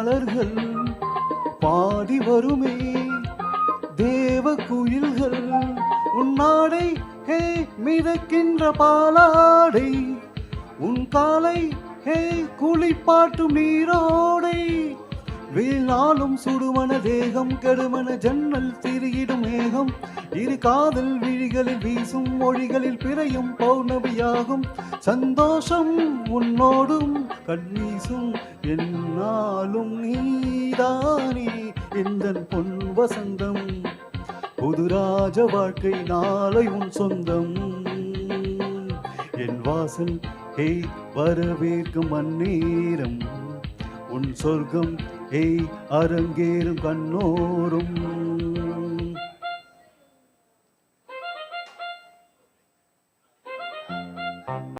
மலர்கள் பாடி வருமே தேவ குயில்கள் உன்னாடை ஹே மிதக்கின்ற பாலாடை உன் காலை ஹே குளிப்பாட்டும் நீரோடை வீழ்நாளும் சுடுமன தேகம் கெடுமன ஜன்னல் திரியிடும் மேகம் இரு காதல் விழிகளில் வீசும் மொழிகளில் பிறையும் பௌர்ணமியாகும் சந்தோஷம் உன்னோடும் கண்ணீசும் என்னாலும் நீதானே எந்தன் பொன் வசந்தம் புதுராஜ வாழ்க்கை நாளை உன் சொந்தம் என் வாசல் ஹே வரவேற்கும் அந்நேரம் உன் சொர்க்கம் ஹே அரங்கேறும் கண்ணோரும்